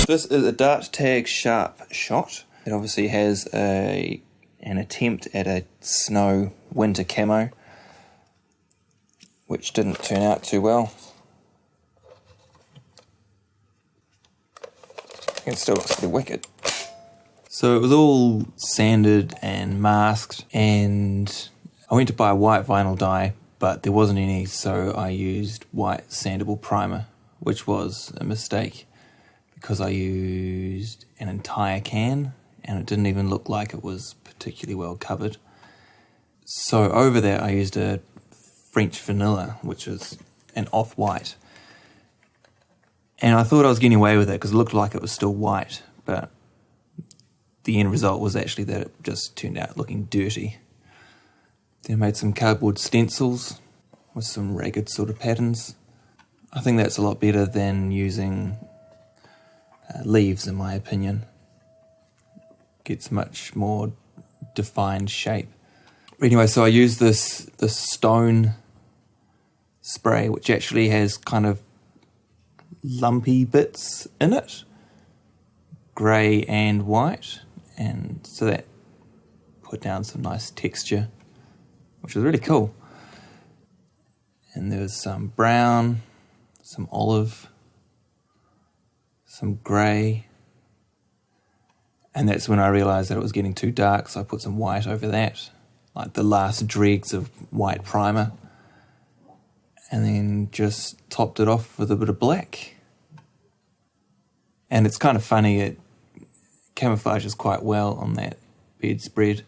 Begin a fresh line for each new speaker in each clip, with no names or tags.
This is a dart tag Sharp Shot. It obviously has an attempt at a snow winter camo, which didn't turn out too well. It still looks pretty wicked. So it was all sanded and masked, and I went to buy a white vinyl dye, but there wasn't any, so I used white sandable primer, which was a mistake because I used an entire can and it didn't even look like it was particularly well covered. So over that I used a French vanilla, which is an off-white. And I thought I was getting away with it because it looked like it was still white, but the end result was actually that it just turned out looking dirty. Then I made some cardboard stencils with some ragged sort of patterns. I think that's a lot better than using leaves, in my opinion. Gets much more defined shape. Anyway, so I used this stone spray, which actually has kind of lumpy bits in it, grey and white, and so that put down some nice texture, which was really cool. And there was some brown, some olive, some grey, and that's when I realised that it was getting too dark, so I put some white over that, like the last dregs of white primer, and then just topped it off with a bit of black. And it's kind of funny, it camouflages quite well on that bedspread.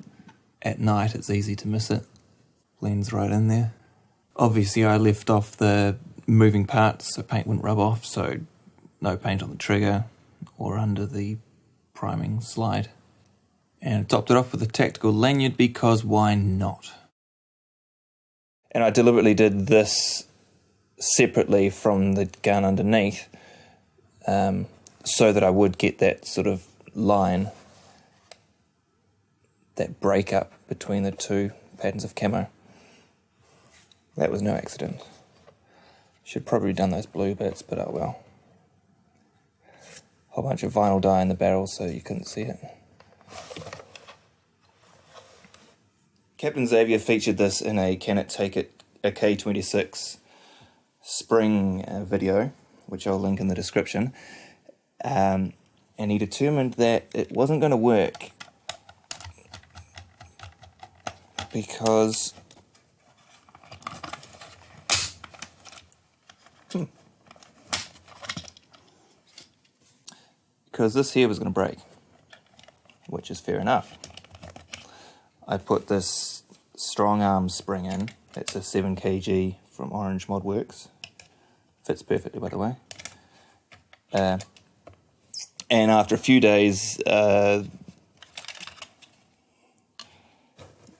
At night it's easy to miss it, blends right in there. Obviously I left off the moving parts so paint wouldn't rub off, so no paint on the trigger or under the priming slide. And topped it off with a tactical lanyard because why not? And I deliberately did this separately from the gun underneath, so that I would get that sort of line, that breakup between the two patterns of camo. That was no accident. Should probably have done those blue bits, but oh well. Whole bunch of vinyl dye in the barrel so you couldn't see it. Captain Xavier featured this in a Can It Take It, a K26 spring video, which I'll link in the description. And he determined that it wasn't going to work because this here was going to break, which is fair enough. I put this strong arm spring in. It's a 7 kg from Orange Mod Works. Fits perfectly, by the way. And after a few days, that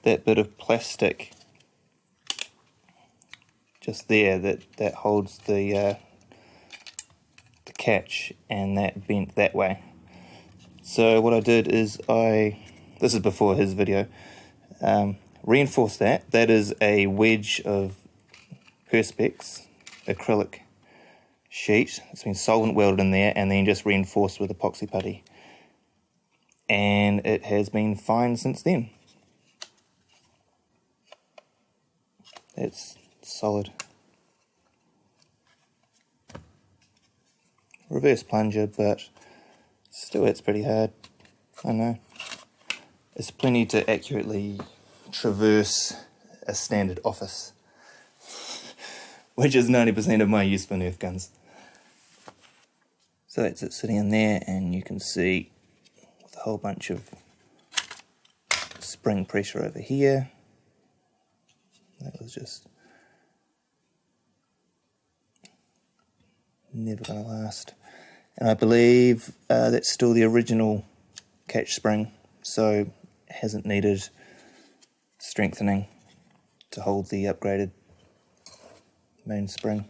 bit of plastic just there that holds the catch, and that bent that way. So what I did is this is before his video, reinforced that. That is a wedge of Perspex acrylic sheet. It's been solvent welded in there and then just reinforced with epoxy putty. And it has been fine since then. It's solid. Reverse plunger, but still it's pretty hard. I know. It's plenty to accurately traverse a standard office, which is 90% of my use for Nerf guns. So that's it sitting in there, and you can see with a whole bunch of spring pressure over here. That was just never going to last. And I believe that's still the original catch spring, so it hasn't needed strengthening to hold the upgraded main spring.